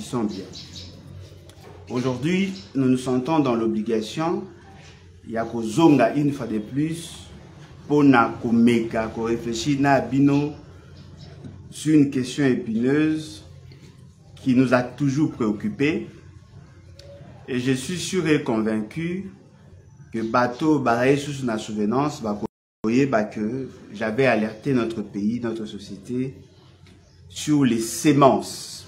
réfléchissons bien. Aujourd'hui, nous nous sentons dans l'obligation, il y a Zonga une fois de plus, pour réfléchir na bino sur une question épineuse qui nous a toujours préoccupés. Et je suis sûr et convaincu que bateau balaye sous la souvenance, que j'avais alerté notre pays, notre société sur les sémences.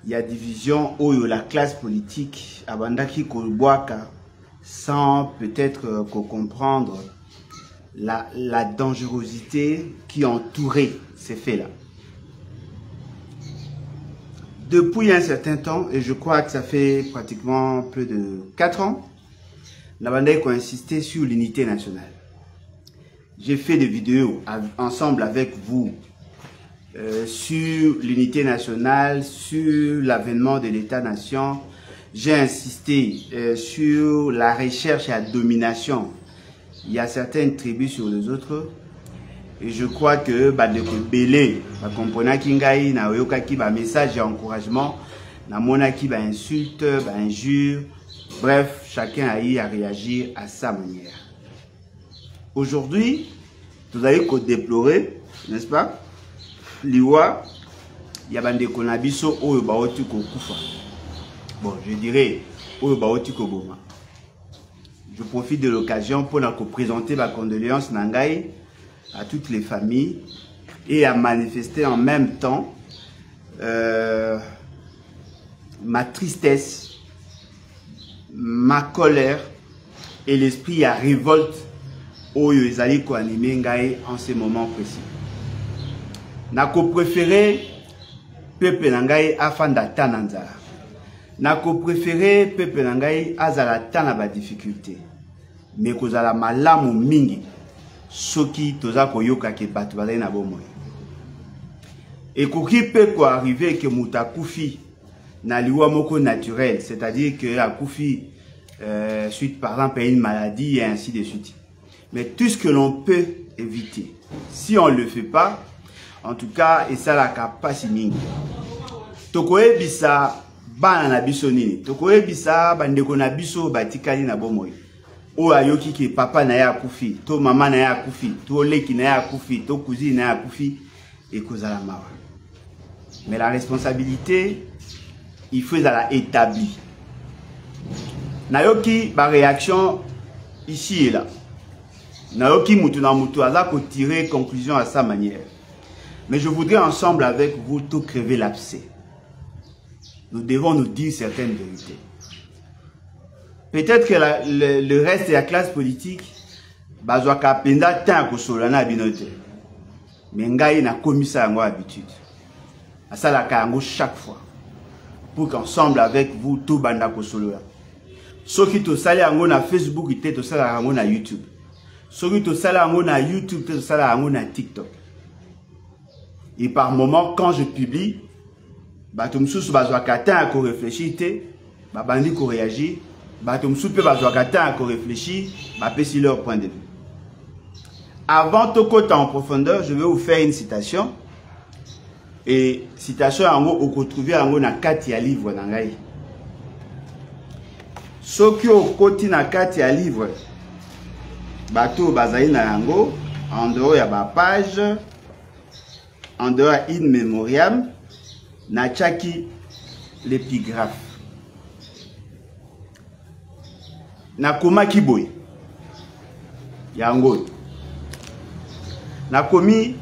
Il y a division où la classe politique abandaki kolboaka sans peut-être comprendre la dangerosité qui entourait ces faits-là. Depuis un certain temps, et je crois que ça fait pratiquement plus de 4 ans, Nabandai a insisté sur l'unité nationale. J'ai fait des vidéos ensemble avec vous sur l'unité nationale, sur l'avènement de l'État-nation. J'ai insisté sur la recherche et la domination. Il y a certaines tribus sur les autres. Et je crois que Badeko Belé, comprenant Kingaï, na oyoka ki ba message d'encouragement, na mona ki ba insulte, ba injure. Bref, chacun a eu à réagir à sa manière. Aujourd'hui, vous allez déplorer, n'est-ce pas? Liwa, il y a des konabiso oyo baoti ko kufa. Bon, je dirais oyo baoti ko boma. Je profite de l'occasion pour nous présenter ma condoléance nangai à toutes les familles et à manifester en même temps ma tristesse, ma colère et l'esprit à révolte oyo ezali ko animer ngai en ce moment précis. Nako préféré peuple nangai afanda tananzara. Nako préféré peuple nangai azala tana ba difficulté. Mais kozala malamu mingi soki toza koyoka ke bato bazali na bomoi. Et koki peut quoi arriver que mutakufi na liwa moko naturel, c'est-à-dire que akufi suite par exemple à une maladie et ainsi de suite. Mais tout ce que l'on peut éviter, si on ne le fait pas, en tout cas, et ça la capacité. Tokoe bisa bana na biso nini. Tokoe bisa bandeko na biso batikali na bomoi. O ayoki ke papa na ya kufi, to mama na ya kufi, to leki na ya kufi, to cousine na ya kufi, et kozala mawa. Mais la responsabilité, il faut la établir. Nayoki ba réaction ici et là. Nayoki mutu na mutu aza ko tirer conclusion à sa manière. Mais je voudrais ensemble avec vous tout crever l'abcès. Nous devons nous dire certaines vérités. Peut-être que le reste de la classe politique, bazwaka penda tant ko solana binote. Mais ngai na komisa yango habitude. Asala ka yango chaque fois. Pour qu'ensemble avec vous tout banda ko solola. Soki to sala yango na Facebook ite to sala yango na YouTube. Soki to sala yango na YouTube to sala yango na TikTok. Et par moment, quand je publie, batumsous bazwakata ko réfléchir te, babandi ko réagir, batumsous pe bazwakata ko réfléchir, bapesi leur point de vue. Avant tout côté en profondeur, je vais vous faire une citation. Et citation yango okotrouver yango na kati ya livre na ngai. Soki okoti na kati ya livre, bato bazali na yango en dehors ya ba page, en dehors in memoriam, na tchaki l'épigraphe. Na koma kiboy. Yango. Na komi,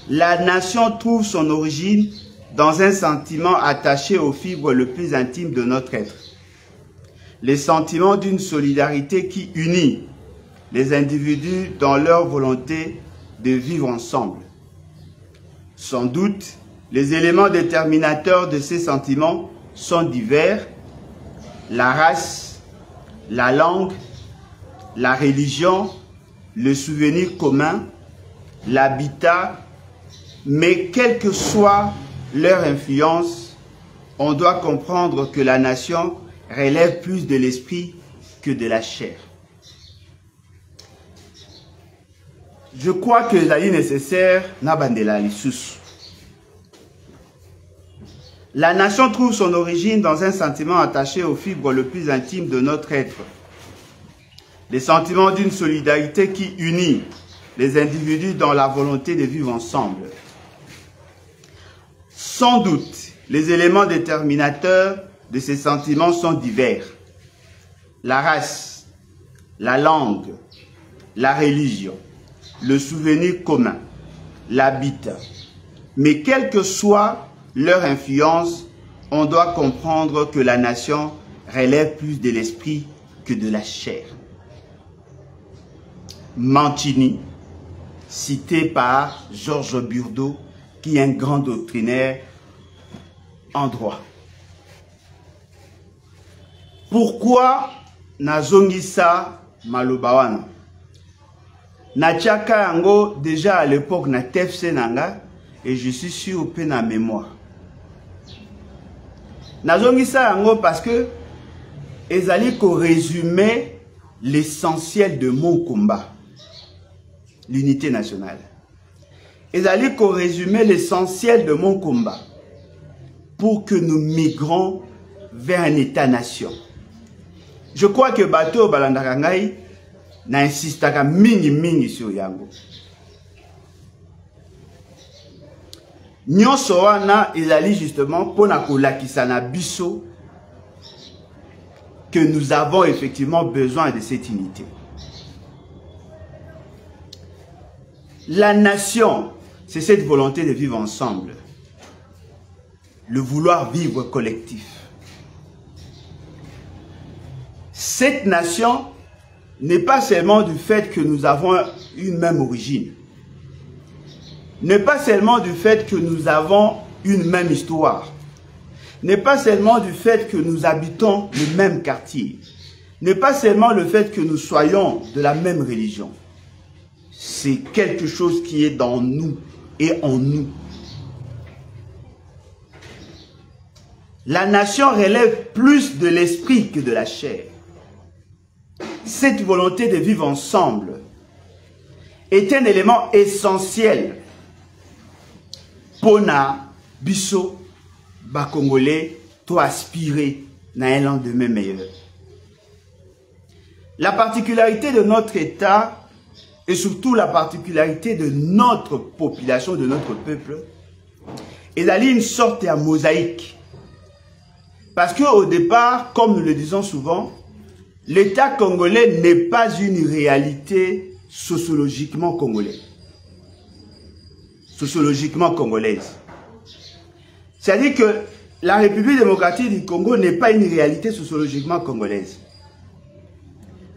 la nation trouve son origine dans un sentiment attaché aux fibres le plus intime de notre être. Les sentiments d'une solidarité qui unit les individus dans leur volonté de vivre ensemble. Sans doute, les éléments déterminateurs de ces sentiments sont divers. La race, la langue, la religion, le souvenir commun, l'habitat, mais quelle que soit leur influence, on doit comprendre que la nation relève plus de l'esprit que de la chair. Je crois que c'est nécessaire Nabandela Lissous. La nation trouve son origine dans un sentiment attaché aux fibres le plus intimes de notre être. Les sentiments d'une solidarité qui unit les individus dans la volonté de vivre ensemble. Sans doute, les éléments déterminateurs de ces sentiments sont divers. La race, la langue, la religion, le souvenir commun, l'habitat. Mais quelle que soit leur influence, on doit comprendre que la nation relève plus de l'esprit que de la chair. Mancini, cité par Georges Burdeau, qui est un grand doctrinaire en droit. Pourquoi nazongisa malobawana? Nachaka yango déjà à l'époque na TFC nanga et je suis sûr pe na mémoire. Nazongisa yango parce que ezali ko résumer l'essentiel de mon combat. L'unité nationale. Ezali ko résumer l'essentiel de mon combat pour que nous migrons vers un État-nation. Je crois que Bato Balandakangai n'insistaka mingi sur yango. Nyonso wana ezali justement pour na kolakisa na biso que nous avons effectivement besoin de cette unité. La nation, c'est cette volonté de vivre ensemble. Le vouloir vivre collectif. Cette nation n'est pas seulement du fait que nous avons une même origine. N'est pas seulement du fait que nous avons une même histoire. N'est pas seulement du fait que nous habitons le même quartier. N'est pas seulement le fait que nous soyons de la même religion. C'est quelque chose qui est dans nous et en nous. La nation relève plus de l'esprit que de la chair. Cette volonté de vivre ensemble est un élément essentiel pour na biso ba Congolais to aspirer à un lendemain meilleur. La particularité de notre État et surtout la particularité de notre population, de notre peuple, est d'aller une sorte de mosaïque. Parce qu'au départ, comme nous le disons souvent, l'État congolais n'est pas une réalité sociologiquement congolaise. Sociologiquement congolaise. C'est-à-dire que la République démocratique du Congo n'est pas une réalité sociologiquement congolaise.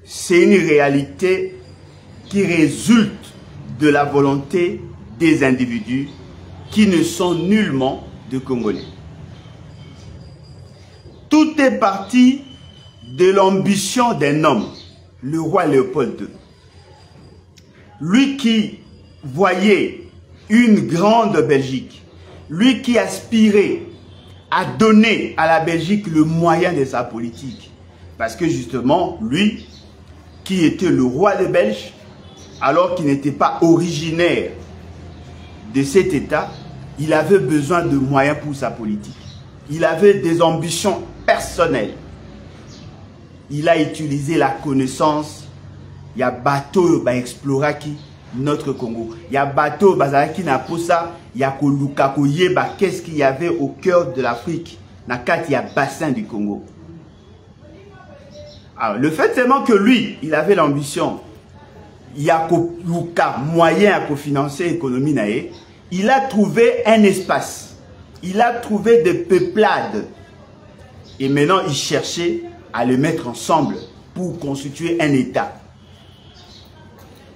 C'est une réalité qui résulte de la volonté des individus qui ne sont nullement de Congolais. Tout est parti de l'ambition d'un homme, le roi Léopold II. Lui qui voyait une grande Belgique, lui qui aspirait à donner à la Belgique le moyen de sa politique. Parce que justement, lui, qui était le roi des Belges, alors qu'il n'était pas originaire de cet État, il avait besoin de moyens pour sa politique. Il avait des ambitions personnelles. Il a utilisé la connaissance. Il y a bateau qui explorer notre Congo. Il y a bateau qui n'a pas ça. Il y a qu'est-ce qu'il y avait au cœur de l'Afrique. Il y a bassin du Congo. Alors, le fait seulement que lui, il avait l'ambition. Il y a moyen à financer l'économie. Il a trouvé un espace. Il a trouvé des peuplades. Et maintenant, il cherchait à les mettre ensemble pour constituer un État.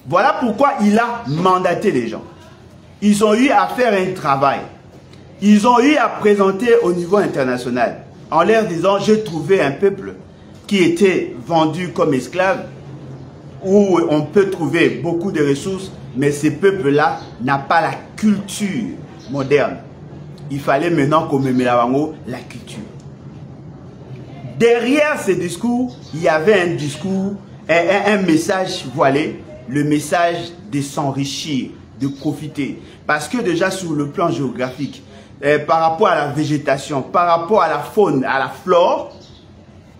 Voilà pourquoi il a mandaté les gens. Ils ont eu à faire un travail. Ils ont eu à présenter au niveau international. En leur disant, j'ai trouvé un peuple qui était vendu comme esclave, où on peut trouver beaucoup de ressources, mais ce peuple-là n'a pas la culture moderne. Il fallait maintenant qu'on mette la culture. Derrière ce discours, il y avait un discours, un message voilé, le message de s'enrichir, de profiter. Parce que déjà sur le plan géographique, par rapport à la végétation, par rapport à la faune, à la flore,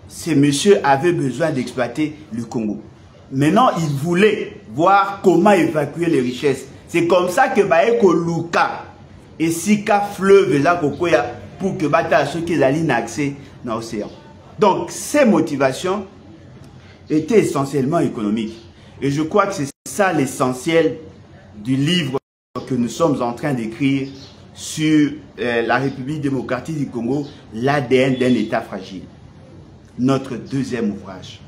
ces messieurs avaient besoin d'exploiter le Congo. Maintenant, ils voulaient voir comment évacuer les richesses. C'est comme ça que Baeko Luka et Sika fleuve là pour que Bata ceux qui allaient accès dans l'océan. Donc, ces motivations étaient essentiellement économiques. Et je crois que c'est ça l'essentiel du livre que nous sommes en train d'écrire sur la République démocratique du Congo, l'ADN d'un État fragile. Notre deuxième ouvrage.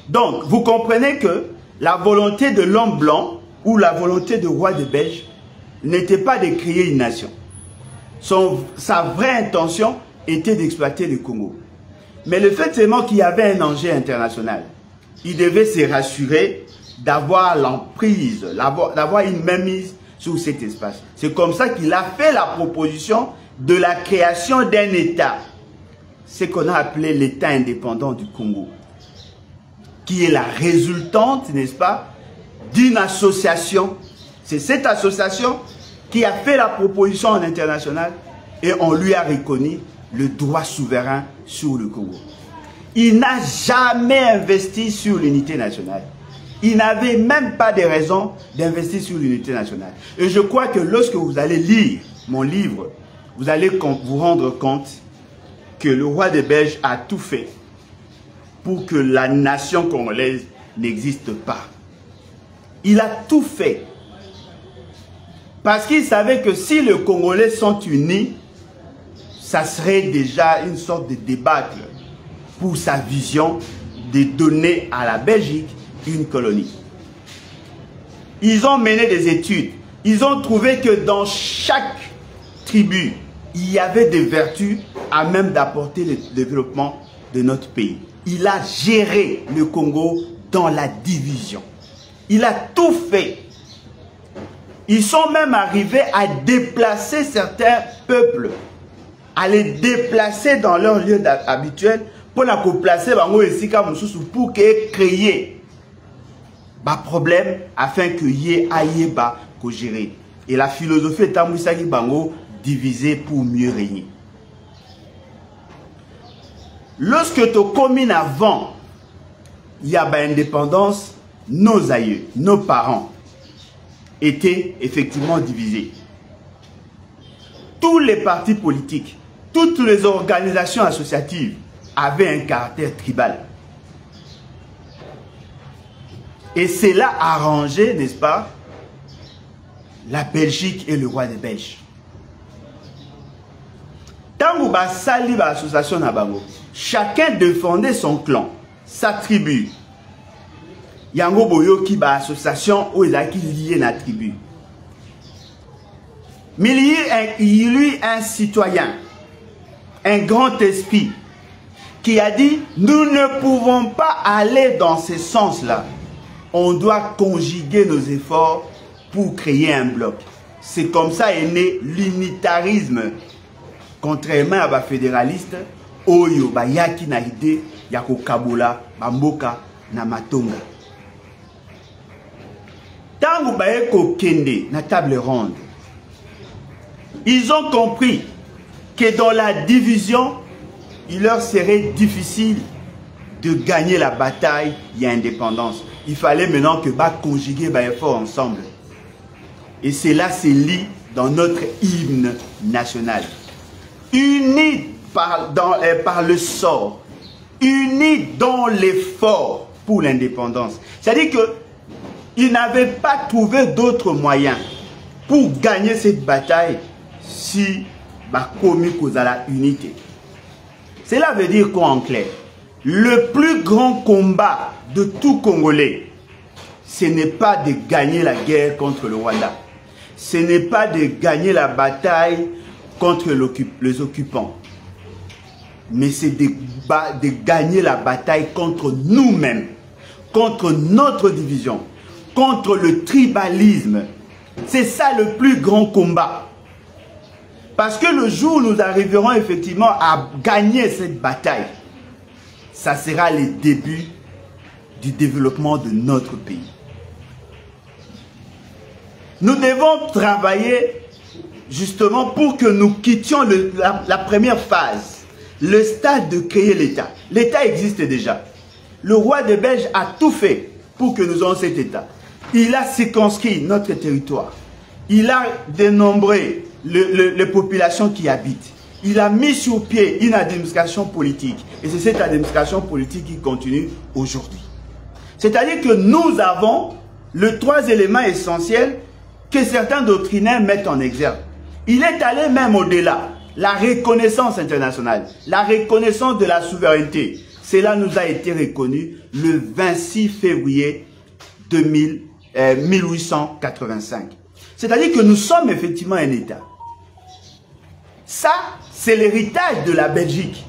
Donc, vous comprenez que la volonté de l'homme blanc ou la volonté du roi des Belges n'était pas de créer une nation. Sa vraie intention était d'exploiter le Congo. Mais le fait seulement qu'il y avait un enjeu international, il devait se rassurer d'avoir l'emprise, d'avoir une mainmise sur cet espace. C'est comme ça qu'il a fait la proposition de la création d'un État, ce qu'on a appelé l'État indépendant du Congo, qui est la résultante, n'est-ce pas, d'une association. C'est cette association qui a fait la proposition en international et on lui a reconnu le droit souverain sur le Congo. Il n'a jamais investi sur l'unité nationale. Il n'avait même pas de raison d'investir sur l'unité nationale. Et je crois que lorsque vous allez lire mon livre, vous allez vous rendre compte que le roi des Belges a tout fait pour que la nation congolaise n'existe pas. Il a tout fait. Parce qu'il savait que si les Congolais sont unis, ça serait déjà une sorte de débâcle pour sa vision de donner à la Belgique une colonie. Ils ont mené des études. Ils ont trouvé que dans chaque tribu, il y avait des vertus à même d'apporter le développement de notre pays. Il a géré le Congo dans la division. Il a tout fait. Ils sont même arrivés à déplacer certains peuples, à les déplacer dans leur lieu habituel pour la placer pour créer un problème afin que y ait gérer. Et la philosophie est divisée pour mieux régner. Lorsque tu commune avant, il y a l'indépendance, nos aïeux, nos parents étaient effectivement divisés. Tous les partis politiques, toutes les organisations associatives avaient un caractère tribal. Et cela a arrangé, n'est-ce pas, la Belgique et le roi des Belges. Tant que sali l'association Nabango, chacun défendait son clan, sa tribu. Yango boyo qui ba association où il a qui lié la tribu. Mais il y a un citoyen, un grand esprit, qui a dit, nous ne pouvons pas aller dans ce sens-là. On doit conjuguer nos efforts pour créer un bloc. C'est comme ça est né l'unitarisme. Contrairement à la fédéraliste, Oyo, Bayaki na ide, Yako Kabola, Bamboka, Namatonga. Tango Bayeko Kende, na table ronde, ils ont compris que dans la division, il leur serait difficile de gagner la bataille et l'indépendance. Il fallait maintenant que conjuguer effort ensemble. Et cela se lit dans notre hymne national. Unis par le sort, unis dans l'effort pour l'indépendance. C'est-à-dire qu'ils n'avaient pas trouvé d'autres moyens pour gagner cette bataille si commis cause à la unité. Cela veut dire quoi en clair? Le plus grand combat de tout Congolais, ce n'est pas de gagner la guerre contre le Rwanda. Ce n'est pas de gagner la bataille contre les occupants. Mais c'est de gagner la bataille contre nous-mêmes, contre notre division, contre le tribalisme. C'est ça le plus grand combat. Parce que le jour où nous arriverons effectivement à gagner cette bataille, ça sera le début du développement de notre pays. Nous devons travailler justement pour que nous quittions la première phase, le stade de créer l'État. L'État existe déjà. Le roi des Belges a tout fait pour que nous ayons cet État. Il a circonscrit notre territoire. Il a dénombré les populations qui habitent. Il a mis sur pied une administration politique. Et c'est cette administration politique qui continue aujourd'hui. C'est-à-dire que nous avons les trois éléments essentiels que certains doctrinaires mettent en exergue. Il est allé même au-delà. La reconnaissance internationale, la reconnaissance de la souveraineté. Cela nous a été reconnu le 26 février 1885. C'est-à-dire que nous sommes effectivement un État. Ça, c'est l'héritage de la Belgique.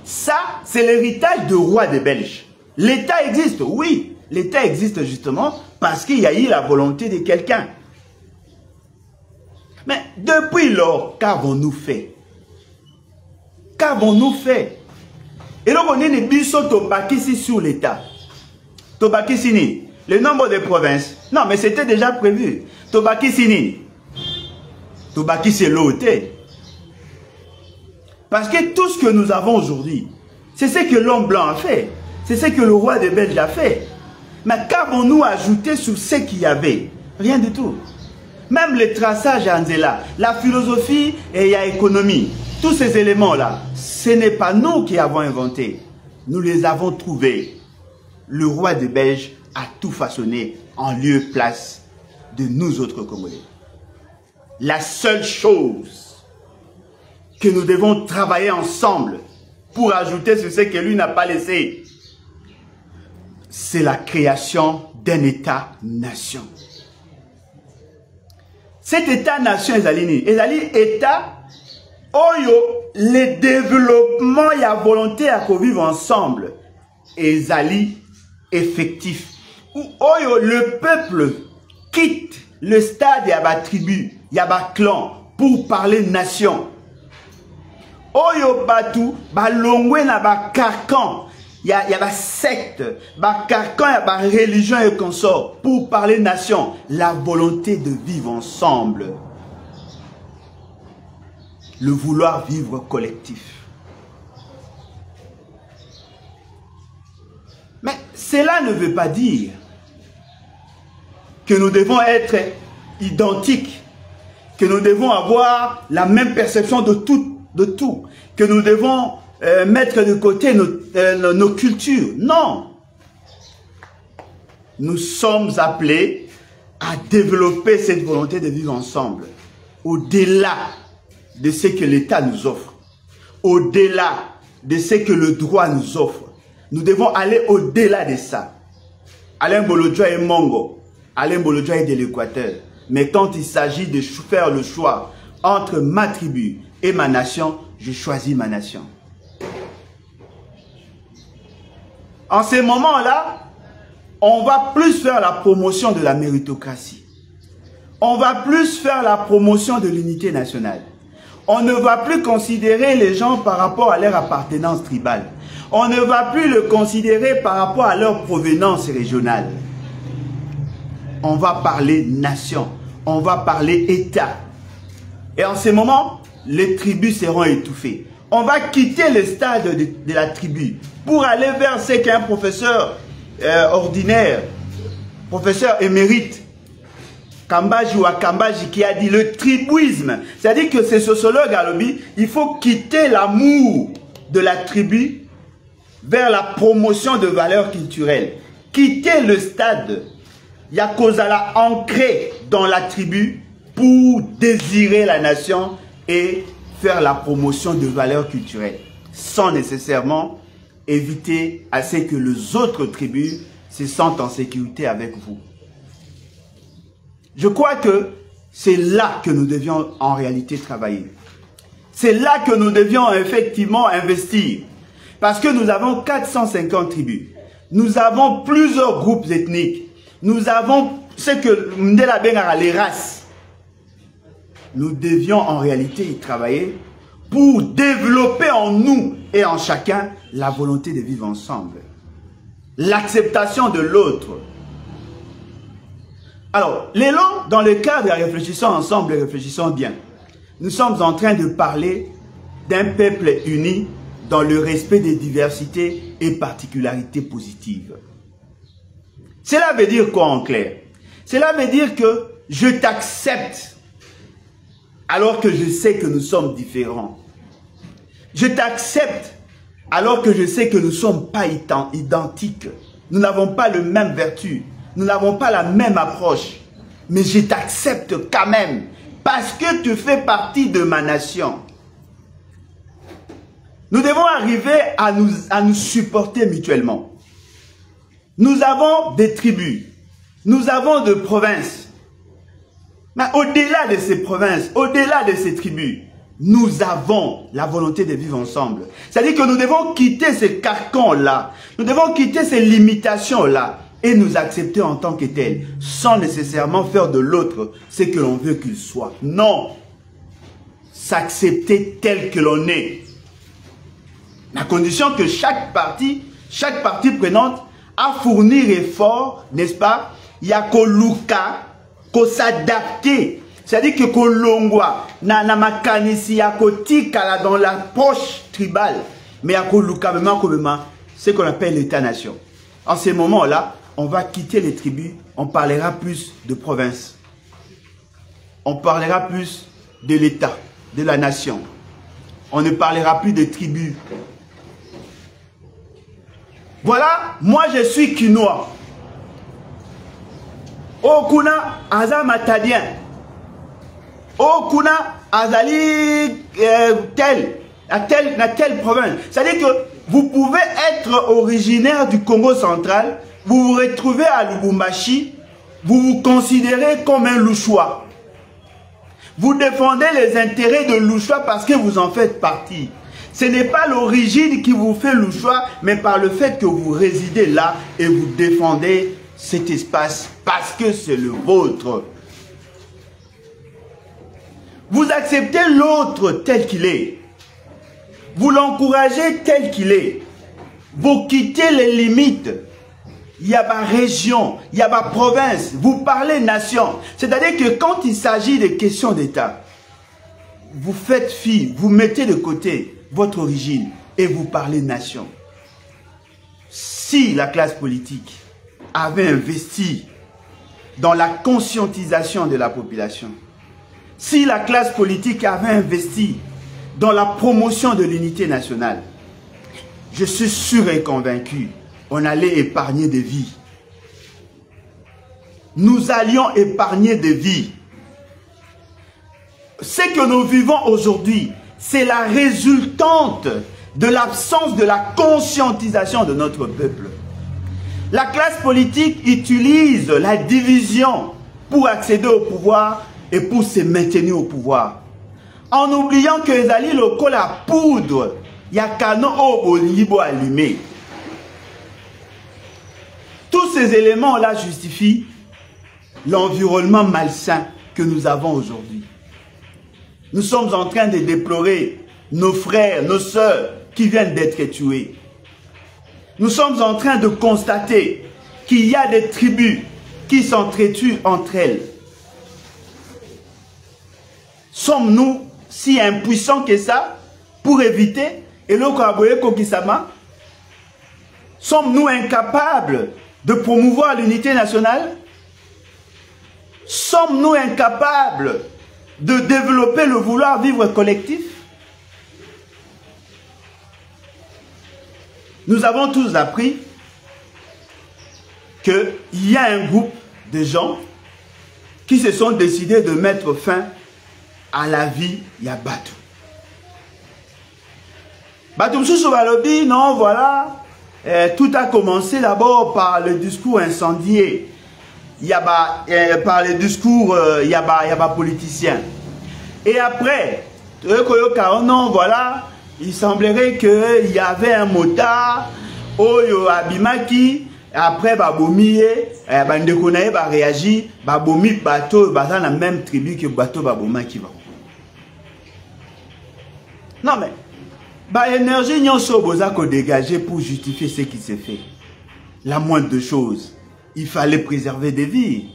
Ça, c'est l'héritage du roi des Belges. L'État existe, oui. L'État existe justement parce qu'il y a eu la volonté de quelqu'un. Mais depuis lors, qu'avons-nous fait? Qu'avons-nous fait? Et donc on est des bisous tobakisi sur l'État. Tobakisi, le nombre de provinces. Non, mais c'était déjà prévu. Tobakisi, Tobakisi l'hôtel. Parce que tout ce que nous avons aujourd'hui, c'est ce que l'homme blanc a fait. C'est ce que le roi des Belges a fait. Mais qu'avons-nous ajouté sur ce qu'il y avait? Rien du tout. Même le traçage à Anzela, la philosophie et l'économie, tous ces éléments-là, ce n'est pas nous qui avons inventé. Nous les avons trouvés. Le roi des Belges a tout façonné en lieu et place de nous autres Congolais. La seule chose que nous devons travailler ensemble pour ajouter sur ce que lui n'a pas laissé, c'est la création d'un État-nation. Cet État-nation est État oyo le développement et la volonté à vivre ensemble est effectif. Oyo le peuple quitte le stade de la tribu, yaba clan pour parler nation. Oyo batu balongwe na ba carcan, y a ba secte, ba carcan, y a ba religion et consort pour parler nation, la volonté de vivre ensemble. Le vouloir vivre collectif. Mais cela ne veut pas dire que nous devons être identiques, que nous devons avoir la même perception de tout, que nous devons mettre de côté nos cultures. Non. Nous sommes appelés à développer cette volonté de vivre ensemble, au-delà de ce que l'État nous offre, au-delà de ce que le droit nous offre. Nous devons aller au-delà de ça. Alain Bolodjoa est Mongo, Alain Bolodjoa est de l'Équateur. Mais quand il s'agit de faire le choix entre ma tribu et ma nation, je choisis ma nation. En ces moments-là, on va plus faire la promotion de la méritocratie. On va plus faire la promotion de l'unité nationale. On ne va plus considérer les gens par rapport à leur appartenance tribale. On ne va plus le considérer par rapport à leur provenance régionale. On va parler nation. On va parler État. Et en ce moment, les tribus seront étouffées. On va quitter le stade de la tribu pour aller vers ce qu'un professeur ordinaire, professeur émérite, Kambaji ou Akambaji, qui a dit le tribouisme. C'est-à-dire que ces sociologues à l'objet, il faut quitter l'amour de la tribu vers la promotion de valeurs culturelles. Quitter le stade Yakozala ancré dans la tribu pour désirer la nation et faire la promotion de valeurs culturelles, sans nécessairement éviter à ce que les autres tribus se sentent en sécurité avec vous. Je crois que c'est là que nous devions en réalité travailler. C'est là que nous devions effectivement investir. Parce que nous avons 450 tribus. Nous avons plusieurs groupes ethniques. Nous avons ce que Ndela Bengara, les races. Nous devions en réalité y travailler pour développer en nous et en chacun la volonté de vivre ensemble. L'acceptation de l'autre. Alors, l'élan, dans le cadre de réfléchissons ensemble et réfléchissons bien. Nous sommes en train de parler d'un peuple uni dans le respect des diversités et particularités positives. Cela veut dire quoi en clair? Cela veut dire que je t'accepte alors que je sais que nous sommes différents. Je t'accepte alors que je sais que nous ne sommes pas identiques. Nous n'avons pas le même vertu. Nous n'avons pas la même approche. Mais je t'accepte quand même parce que tu fais partie de ma nation. Nous devons arriver à nous supporter mutuellement. Nous avons des tribus. Nous avons des provinces. Mais au-delà de ces provinces, au-delà de ces tribus, nous avons la volonté de vivre ensemble. C'est-à-dire que nous devons quitter ces carcans-là. Nous devons quitter ces limitations-là et nous accepter en tant que tels, sans nécessairement faire de l'autre ce que l'on veut qu'il soit. Non. S'accepter tel que l'on est. À condition que chaque partie prenante a fournir effort, n'est-ce pas? Il y a qu'on s'adapter. C'est-à-dire que kolongwa na makanisi ya kotika dans la poche tribale, mais ya koluka même ce qu'on appelle l'État-nation. En ces moments-là, on va quitter les tribus, on parlera plus de province. On parlera plus de l'État, de la nation. On ne parlera plus de tribus. Voilà, moi je suis Kinois. Okuna aza matadien. Okuna azali telle province. C'est-à-dire que vous pouvez être originaire du Congo central, vous vous retrouvez à Lubumbashi, vous vous considérez comme un Louchois. Vous défendez les intérêts de Louchois parce que vous en faites partie. Ce n'est pas l'origine qui vous fait Louchois, mais par le fait que vous résidez là et vous défendez cet espace parce que c'est le vôtre. Vous acceptez l'autre tel qu'il est. Vous l'encouragez tel qu'il est. Vous quittez les limites. Il y a ma région, il y a ma province. Vous parlez nation. C'est-à-dire que quand il s'agit de questions d'État, vous faites fi, vous mettez de côté votre origine et vous parlez nation. Si la classe politique avait investi dans la conscientisation de la population, si la classe politique avait investi dans la promotion de l'unité nationale, je suis sûr et convaincu, on allait épargner des vies. Nous allions épargner des vies. Ce que nous vivons aujourd'hui, c'est la résultante de l'absence de la conscientisation de notre peuple. La classe politique utilise la division pour accéder au pouvoir et pour se maintenir au pouvoir. En oubliant que les alliés locaux, la poudre, il y a canon au libo allumé. Tous ces éléments-là justifient l'environnement malsain que nous avons aujourd'hui. Nous sommes en train de déplorer nos frères, nos sœurs qui viennent d'être tués. Nous sommes en train de constater qu'il y a des tribus qui s'entretuent entre elles. Sommes-nous si impuissants que ça pour éviter et le Kaboye Kokisama? Sommes-nous incapables de promouvoir l'unité nationale? Sommes-nous incapables de développer le vouloir vivre collectif? Nous avons tous appris qu'il y a un groupe de gens qui se sont décidés de mettre fin à la vie Yabatou. Batou Moussou Balobi, non, voilà, tout a commencé d'abord par le discours incendié. Par le discours Yaba politicien. Et après, non, voilà, il semblerait qu'il y avait un motard, Oyo Abimaki, après Babomi, Bandekonae va réagir, Babomi bateau, dans la même tribu que bateau Babomaki. Non mais, l'énergie n'y a pas qu'on dégager pour justifier ce qui s'est fait. La moindre de choses, il fallait préserver des vies.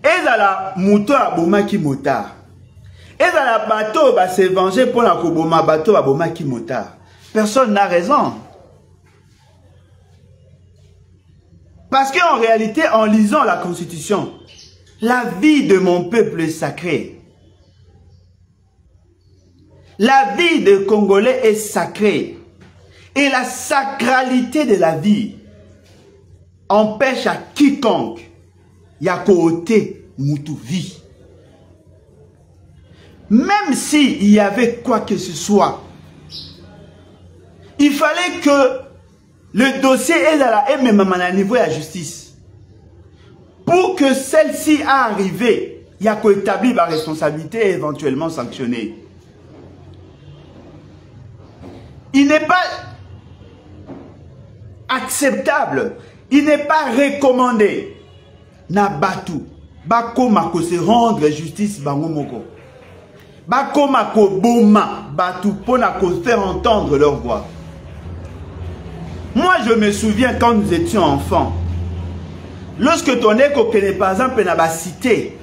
Et là, mouton Babomaki motard. Et dans la bateau, bah, c'est venger pour la koboma bateau, boma qui motard. Personne n'a raison. Parce qu'en réalité, en lisant la Constitution, la vie de mon peuple est sacrée. La vie des Congolais est sacrée. Et la sacralité de la vie empêche à quiconque Yakote Moutou vie. Même s'il y avait quoi que ce soit, il fallait que le dossier est même à un niveau de la justice. Pour que celle-ci a arrivé, il y a qu'à établir la responsabilité et éventuellement sanctionner. Il n'est pas acceptable, il n'est pas recommandé. Na batu, bako mako se rendre justice bango moko. Bako mako boma batu pour faire entendre leur voix. Moi je me souviens quand nous étions enfants, lorsque ton éco connaît par exemple na ba cité,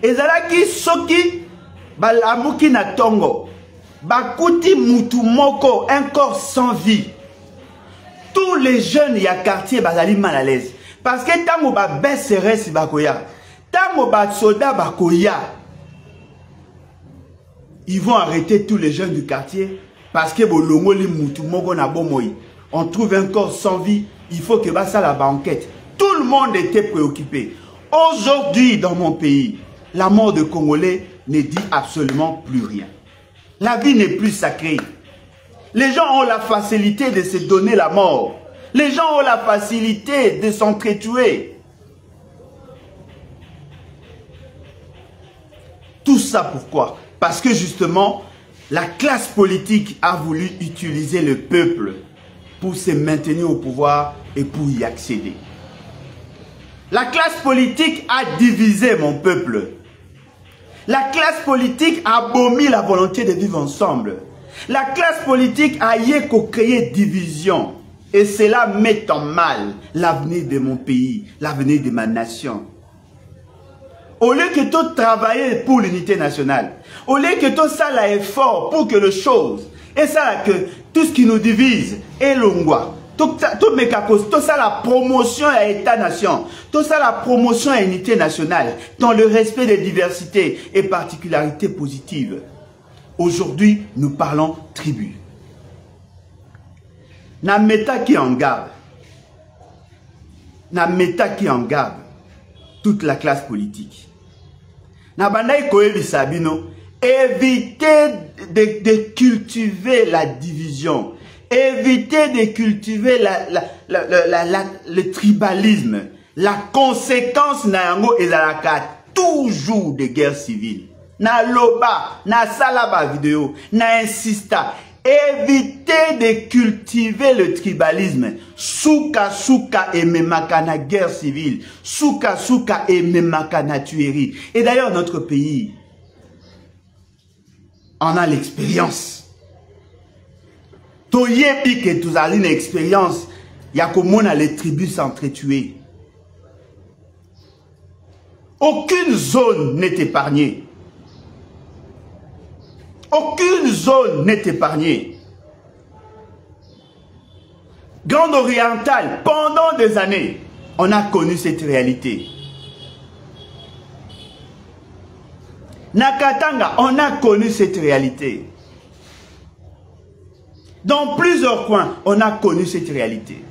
ezalaki soki balamuki na tongo, bakuti mutu moko, un corps sans vie. Tous les jeunes y a quartier bazali mal à l'aise. Parce que tango ba BCRS bakoya, tango ba soda bakoya, ils vont arrêter tous les jeunes du quartier parce que bolongo li mutu moko na bomoyi. On trouve un corps sans vie, il faut que ça la banquette. Tout le monde était préoccupé. Aujourd'hui dans mon pays, la mort de Congolais ne dit absolument plus rien. La vie n'est plus sacrée. Les gens ont la facilité de se donner la mort. Les gens ont la facilité de s'entretuer. Tout ça pourquoi? Parce que justement, la classe politique a voulu utiliser le peuple pour se maintenir au pouvoir et pour y accéder. La classe politique a divisé mon peuple. La classe politique a abomi la volonté de vivre ensemble. La classe politique a créé division. Et cela met en mal l'avenir de mon pays, l'avenir de ma nation. Au lieu que tout travailler pour l'unité nationale, au lieu que tout ça l'effort pour que les choses, et ça que tout ce qui nous divise est l'ongwa, tout ça la promotion à l'État-nation, tout ça la promotion à l'unité nationale, dans le respect des diversités et particularités positives. Aujourd'hui, nous parlons tribu. Na méta qui en garde. Na méta qui en garde toute la classe politique. Na bandai koebi sabino, évitez de cultiver la division. Évitez de cultiver le tribalisme. La conséquence na yango ezalaka toujours de guerre civile. Na loba, na salaba vidéo, na insista. Évitez de cultiver le tribalisme. Souka souka et memaka na guerre civile. Souka souka et memaka na tuerie. Et d'ailleurs notre pays en a l'expérience. Toyebi que tu as une expérience. Yakomona les tribus s'entretuer. Aucune zone n'est épargnée. Aucune zone n'est épargnée. Grande Orientale, pendant des années, on a connu cette réalité. Nakatanga, on a connu cette réalité. Dans plusieurs coins, on a connu cette réalité.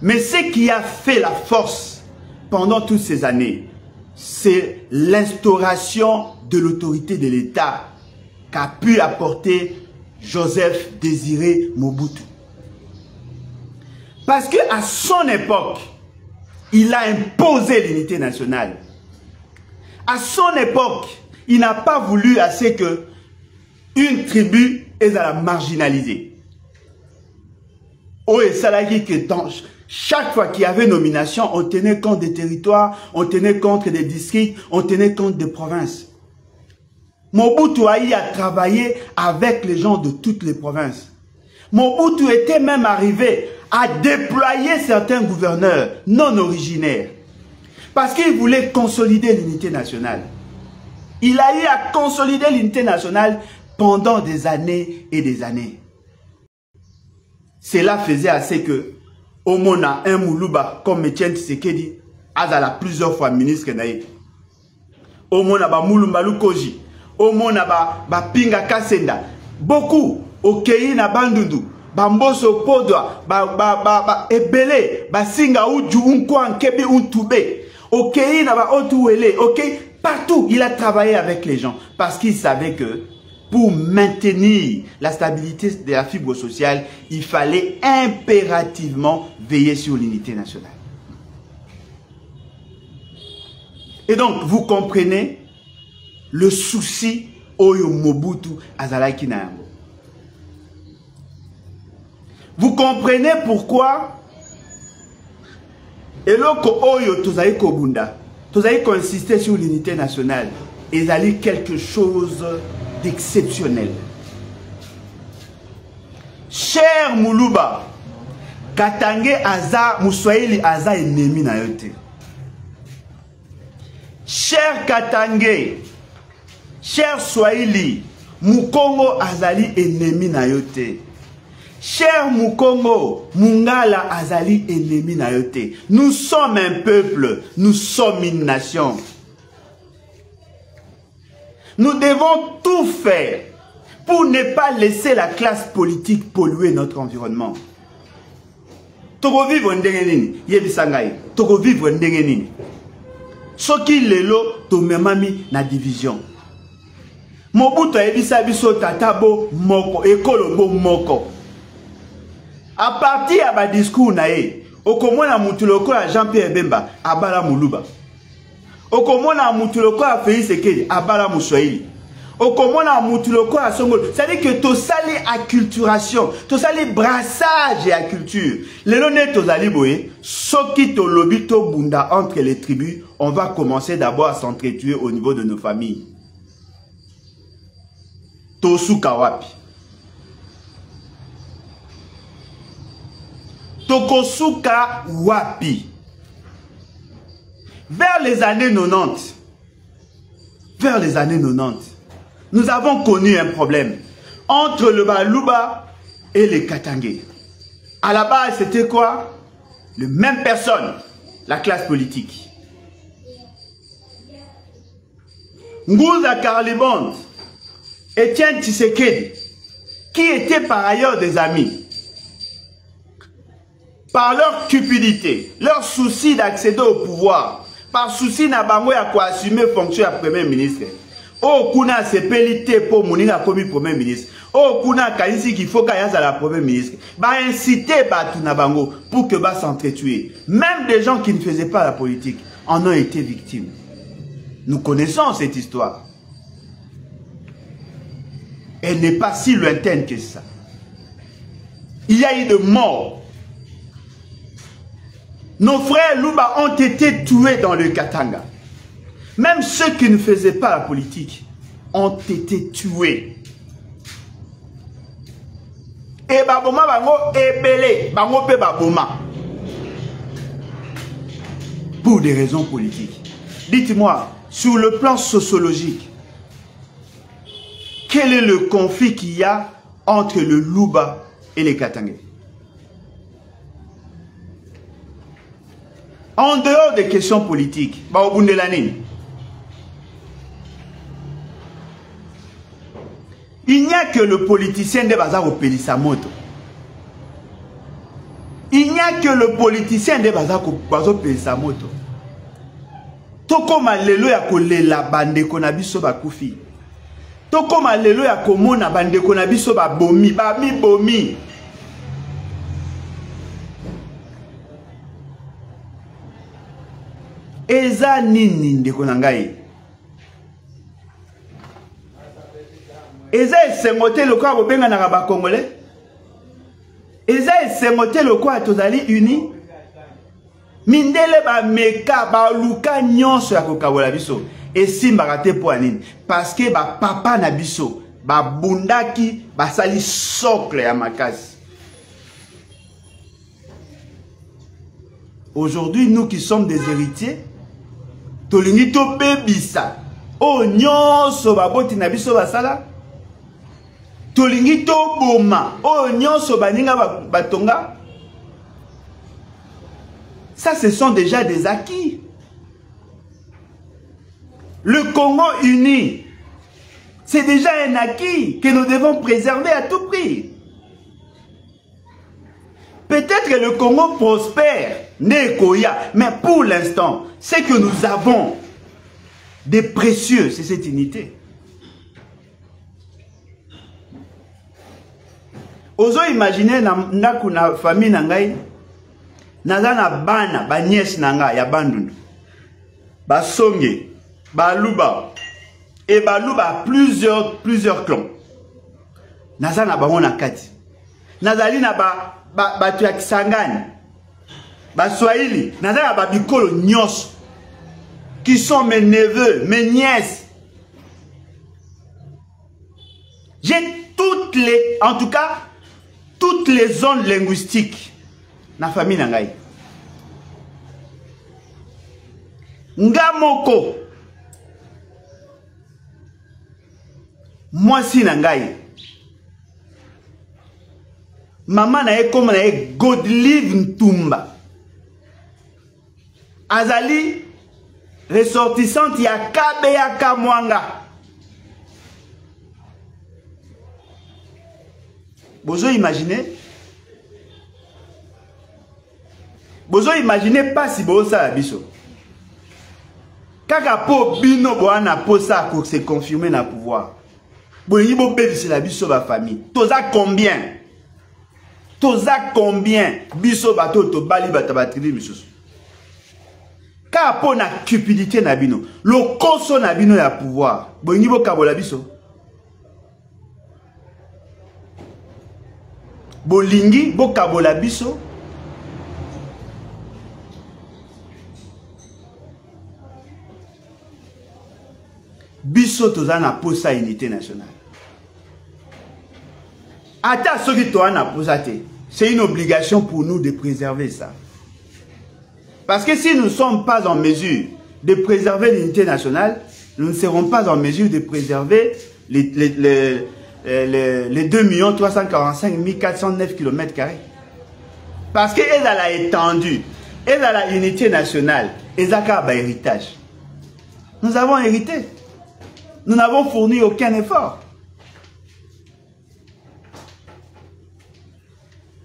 Mais ce qui a fait la force pendant toutes ces années, c'est l'instauration de l'autorité de l'État qu'a pu apporter Joseph Désiré Mobutu. Parce qu'à son époque, il a imposé l'unité nationale. À son époque, il n'a pas voulu assez que une tribu est à la marginaliser. Oh, et ça l'a dit que dans chaque fois qu'il y avait nomination, on tenait compte des territoires, on tenait compte des districts, on tenait compte des provinces. Mobutu a travaillé avec les gens de toutes les provinces. Mobutu était même arrivé à déployer certains gouverneurs non originaires. Parce qu'il voulait consolider l'unité nationale. Il a eu à consolider l'unité nationale pendant des années et des années. Cela faisait assez que, au Mona, un Moulouba, comme Etienne Tshisekedi, a plusieurs fois ministre naïe. Au Mona, Moulumba Lukoji, au Mona, Pinga Kasenda, beaucoup, au Kei na Bandundu, Bamboso Podwa, Ebele, Singa Uju, Unkwan, Kebi, Untube, au Kei na Otuele, ok, partout, il a travaillé avec les gens parce qu'il savait que pour maintenir la stabilité de la fibre sociale, il fallait impérativement veiller sur l'unité nationale. Et donc, vous comprenez le souci Oyo Mobutu Azalaki na yango. Vous comprenez pourquoi Eloko Oyo Tozali Kobunda, Tozali insister sur l'unité nationale, et Zali quelque chose d'exceptionnel. Cher Moulouba, Katange Aza, Moussoaili Aza ennemi na yote. Cher Katange, cher Swahili, Mukongo Azali ennemi na yote. Cher Mukongo, Mungala Azali ennemi na yote. Nous sommes un peuple, nous sommes une nation. Nous devons tout faire pour ne pas laisser la classe politique polluer notre environnement. Toko vivre ndenge nini, yebisangai. Toko vivre ndenge nini. Soki lelo to memami na division. Mobutu ayebisa biso tatabo moko, ekolobo moko. À partir de ba discours na ye, okomona mutu lokola Jean-Pierre Bemba abala Moulouba. Okomona mutu lokola Félix Tshisekedi abala Moussoaili. Okomona mutu lokola Songolo. C'est-à-dire que to sali acculturation, to sali brassage et à culture. Lelo ne to zali boye, soki to lobi to bunda entre les tribus, on va commencer d'abord à s'entretuer au niveau de nos familles. To suka wapi. Tokosuka wapi. Vers les années 90, nous avons connu un problème entre le Balouba et les Katangé. À la base, c'était quoi? Les mêmes personnes, la classe politique. Ngouza Karlibond, Etienne Tshisekedi, qui étaient par ailleurs des amis. Par leur cupidité, leur souci d'accéder au pouvoir, par souci na bango ya ko assumer fonction de premier ministre. Oh kuna sepelité pour moninga comme premier ministre. Oh kuna kanisi qu'il faut kaya la premier ministre. Ba inciter batu na bango pour que ba s'entretuer. Même des gens qui ne faisaient pas la politique en ont été victimes. Nous connaissons cette histoire. Elle n'est pas si lointaine que ça. Il y a eu de morts. Nos frères Louba ont été tués dans le Katanga. Même ceux qui ne faisaient pas la politique ont été tués. Et baboma bango ebele, bango pe baboma. Pour des raisons politiques. Dites-moi, sur le plan sociologique, quel est le conflit qu'il y a entre le Louba et les Katangais? En dehors des questions politiques, il n'y a que le politicien de Bazar au Pélissamoto. Il n'y a que le politicien de Bazar au Pélissamoto. Toko malelo ya kolela bande konabiso bakufi. Toko malelo ya komona bande konabiso ba bomi, ba mi bomi. Eza nini ndeko na ngai? Eza esengote lokwa bobenga na ba Congolais? Eza esengote lokwa tozali uni? Mindele ba meka ba luka nyonso ya kokabola biso. Esimba te po anini? Parce que ba papa na biso ba bundaki ba sali socle ya makasi. Aujourd'hui, nous qui sommes des héritiers, tolingi to bebisa o nyonso baboti na biso basala tolingi to boma o nyonso baninga batonga. Ça, ce sont déjà des acquis. Le Congo uni, c'est déjà un acquis que nous devons préserver à tout prix. Peut-être que le Congo prospère, mais pour l'instant, ce que nous avons de précieux, c'est cette unité. Ozo imaginer na famille nangai, nazana bana ba nièce nanga ya bandundu, ba songe, ba luba et ba luba plusieurs clans. Nazana bango na kati. Nazali na ba tu ya Kisangani, ba Swahili, nazana ba bikolo nyos qui sont mes neveux, mes nièces. J'ai toutes les, en tout cas, toutes les zones linguistiques na famille nangai. Ngamoko. Moi si nangai. Maman na comme na Godlive Ntumba. Azali ressortissante ya Kabeya Kamwanga. Bozo imaginez? Bozo imaginez pas si bozo sa biso. Kaka po bino boana po sa ko se confirmer na pouvoir. Boyi bo bebisi la biso ba famille. Toza combien? Toza combien? Biso bato to bali batabatri misusu. Ka po na cupidité na bino. Lo koso na bino ya pouvoir. Boyi bo kabola biso. Bolingi bo kabola biso. Biso tozana posa unité nationale. Ata soki toana posate, c'est une obligation pour nous de préserver ça. Parce que si nous ne sommes pas en mesure de préserver l'unité nationale, nous ne serons pas en mesure de préserver les 2 345 409 km². Parce qu'elle a étendu, elle a la unité nationale, elle a un héritage. Nous avons hérité. Nous n'avons fourni aucun effort.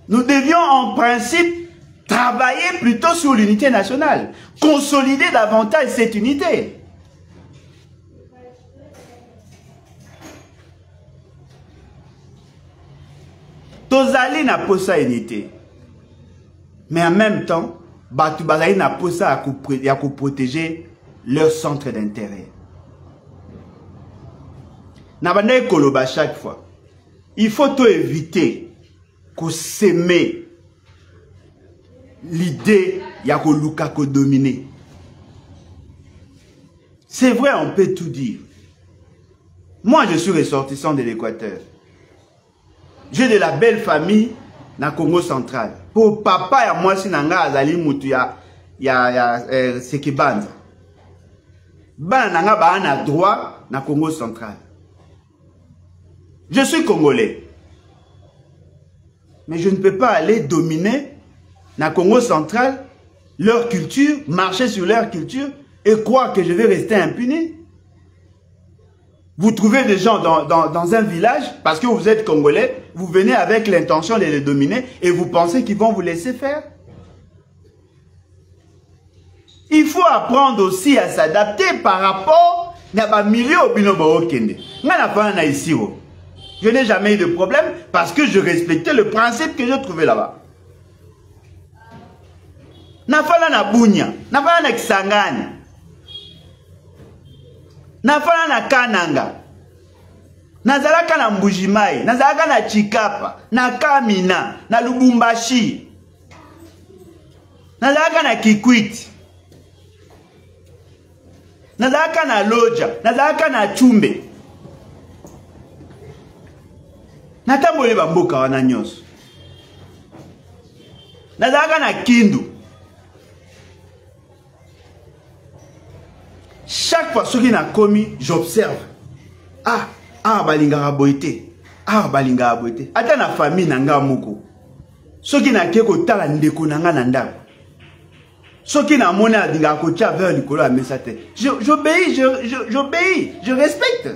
Nous devions en principe travailler plutôt sur l'unité nationale, consolider davantage cette unité. Tozali na posa unité. Mais en même temps, batu bazali na posa à protéger leur centre d'intérêt. Nabanda koloba chaque fois. Il faut tout éviter qu'on s'aimer l'idée ya ko luka ko dominer. C'est vrai, on peut tout dire. Moi, je suis ressortissant de l'Équateur. J'ai de la belle famille na Congo central. Pour papa ya moi si nanga azali mutu ya Sekebanza. Bana nanga ba na droit na Congo central. Je suis congolais. Mais je ne peux pas aller dominer na Congo central leur culture, marcher sur leur culture et croire que je vais rester impuni. Vous trouvez des gens dans un village, parce que vous êtes congolais, vous venez avec l'intention de les dominer et vous pensez qu'ils vont vous laisser faire. Il faut apprendre aussi à s'adapter par rapport à milieu au binobo kende. Je n'ai jamais eu de problème parce que je respectais le principe que je trouvais là-bas. Nafala na Bunya, nafala na Kisangani, nafala na Kananga, nazalaka na Mbujimai, nazalaka na Chikapa, na Kamina, na Lubumbashi, nazalaka na Kikwiti, nazalaka na Loja, nazalaka na Chumbe. Natambole bamboka wana nyonso. Nazalaka na Kindu. chaque fois ce qui n'a commis, j'observe. Balinga boité. Balinga boité. Attends la famille nanga moko. Ce qui n'a qu'à kotala ndeko nanga nanda. Ce qui n'a mon adinga kotia vers Nicolas à Messate. J'obéis, j'obéis, je respecte.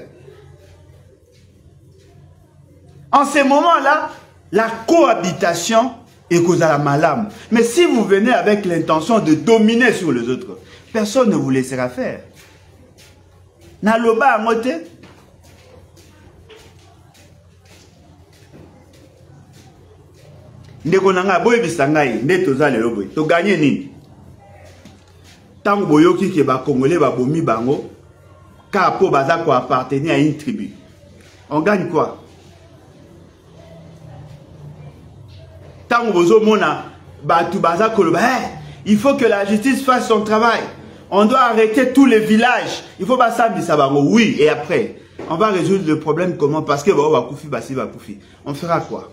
En ces moments-là, la cohabitation est cause à la malame. Mais si vous venez avec l'intention de dominer sur les autres, personne ne vous laissera faire. Naloba amote. Ndeko nanga boy bisangai netoza lelo boy. To gagner nini? Tango boyoki ke ba congolais ba bomi bango ka po baza ko appartenir à une tribu. On gagne quoi? Tango bozo mona batu baza koloba, il faut que la justice fasse son travail. On doit arrêter tous les villages. Il faut pas s'abisser bango. Oui, et après, on va résoudre le problème comment? Parce que ba koufi basi ba koufi. On fera quoi?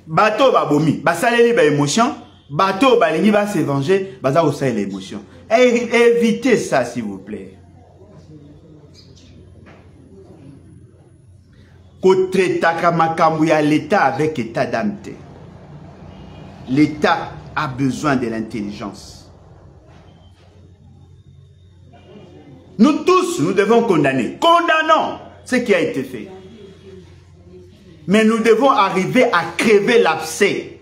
Bateau ba bomi, ba saleli ba émotion, bateau ba lingi ba se venger, baza au sa l'émotion. Évitez ça s'il vous plaît. Kotretaka makambu ya l'État avec état d'âme. L'État a besoin de l'intelligence. Nous tous, nous devons condamner. Condamnons ce qui a été fait. Mais nous devons arriver à crever l'abcès.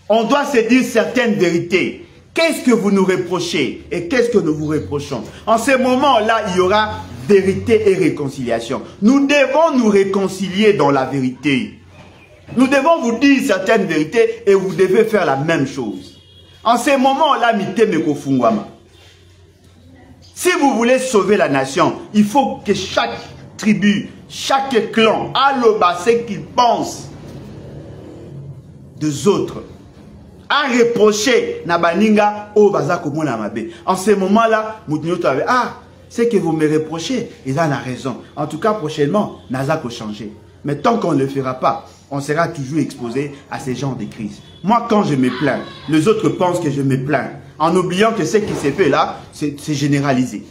On doit se dire certaines vérités. Qu'est-ce que vous nous reprochez et qu'est-ce que nous vous reprochons? En ce moment-là, il y aura vérité et réconciliation. Nous devons nous réconcilier dans la vérité. Nous devons vous dire certaines vérités et vous devez faire la même chose. En ce moment-là, si vous voulez sauver la nation, il faut que chaque tribu, chaque clan a le bassin qu'il pense des autres. À reprocher Nabaninga au Bazako Monamabe. En ce moment-là, c'est que vous me reprochez, ils ont la raison. En tout cas, prochainement, Nazako changer. Mais tant qu'on ne le fera pas, on sera toujours exposé à ces genres de crises. Moi, quand je me plains, les autres pensent que je me plains. En oubliant que ce qui s'est fait là, c'est généralisé.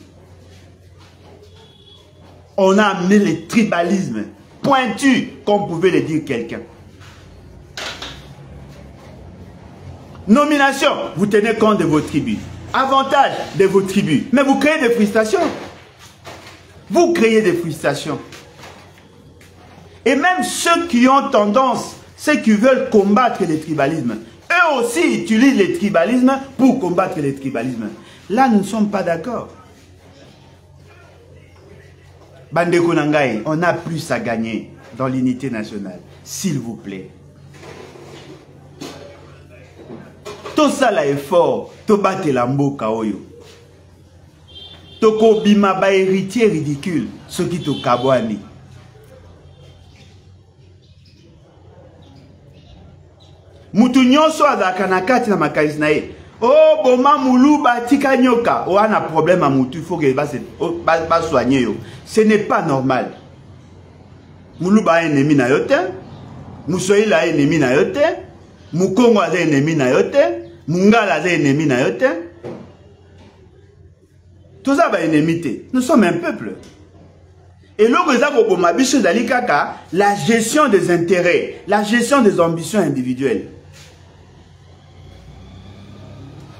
On a amené le tribalisme pointu, comme pouvait le dire quelqu'un. Nomination, vous tenez compte de vos tribus. Avantage de vos tribus. Mais vous créez des frustrations. Vous créez des frustrations. Et même ceux qui ont tendance, ceux qui veulent combattre le tribalisme, eux aussi utilisent le tribalisme pour combattre le tribalisme. Là, nous ne sommes pas d'accord. Bandeko Nangaï, on a plus à gagner dans l'unité nationale. S'il vous plaît. Tout ça là est fort. To bate la mboka oyo. Toko bima ba héritier ridicule. Ce qui to kabwani. Mutu nyonso azaka na kati na makalisi na ye. Oh boma moulou batika nyoka. Oh ana problème à mutu, il faut que ba soigner yo. Ce n'est pas normal. Moulou ba ennemi na yote. Moussoyi la ennemi na yote. Mukongo a ennemi na yote. Mungala a ennemi na yote. Tout ça va ennemi. Nous sommes un peuple. Et là, la gestion des intérêts, la gestion des ambitions individuelles.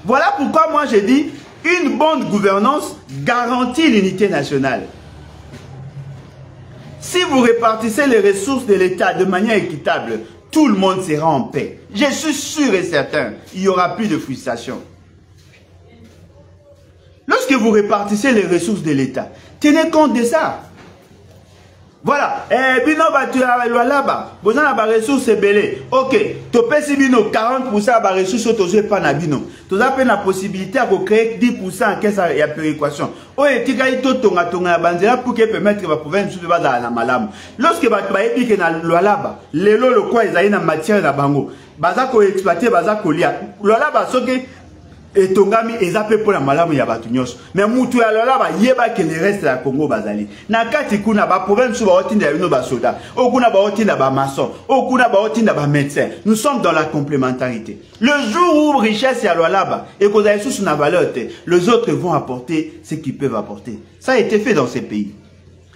Voilà pourquoi moi j'ai dit, une bonne gouvernance garantit l'unité nationale. Si vous répartissez les ressources de l'État de manière équitable, tout le monde sera en paix. Je suis sûr et certain, il n'y aura plus de frustration. Lorsque vous répartissez les ressources de l'État, tenez compte de ça. Voilà, bino batu ya là-bas, vous avez des ressources belées. Ok, tu peux bino 40% de ressources, tu pas na bino. Tu as la possibilité de créer 10% en caisse de péréquation. Oh, et tu as tonga banzela pour que permettre la province de la malam. Lorsque batu ba epi ke na là-bas, lelo le quoi ils ont na matière na bango. Bazako exploiter, bazako lia. Là-bas, et tongami ezape pour la malamu ya batu nyos mais mutu ya lolaba yeba que le reste la Congo bazali na kati kuna ba problème sur ba otinda bino ba soda okuna ba otinda ba maçon okuna ba otinda ba médecin. Nous sommes dans la complémentarité. Le jour où richesse ya lolaba et que vous sous na valeur, les autres vont apporter ce qu'ils peuvent apporter. Ça a été fait dans ces pays.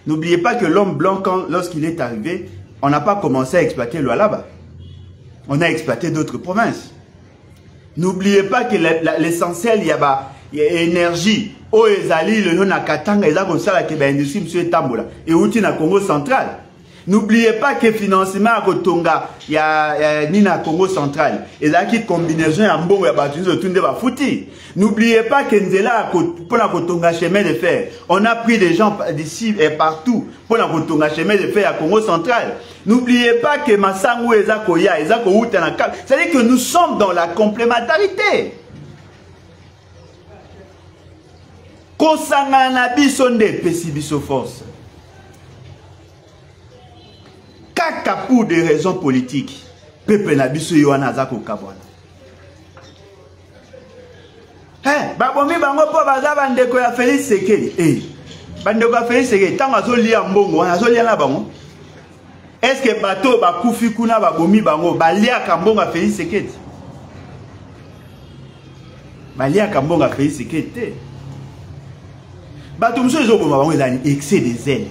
N'oubliez pas que l'homme blanc, lorsqu'il est arrivé, on n'a pas commencé à exploiter Lualaba. On a exploité d'autres provinces. N'oubliez pas que l'essentiel, il y a énergie. Oh, ezali, le nom Katanga, ils ont ça qui est l'industrie, monsieur Tambola. Et outil na Congo central. N'oubliez pas que financement à Kotonga, il y a Nina Congo central. Et là, qui combinaison à Mbongo, il y a bâtiment autour de Bafouti. N'oubliez pas que Nzela, pour la Kotonga chemin de fer, on a pris des gens d'ici et partout pour la Kotonga chemin de fer à Congo central. N'oubliez pas que Massango et Zakoya, et Zako Outanaka, c'est-à-dire que nous sommes dans la complémentarité. Kosangana bisonde pesibiso force. Kaka pour des raisons politiques, Pepe Nabiso Yohana Zako Kabwana. Babomi bango po baza bandeko ya Félix Sekeli. Bandeko ya Félix Sekeli, tant azoli ya mbongo, azoli ya na bango. Est-ce que bateau bakufi kuna babomi bango, balia kambongo ya Félix Sekeli? Balia kambongo ya Félix Sekeli. Bato mso ezoboma bango ezali excès des ailes.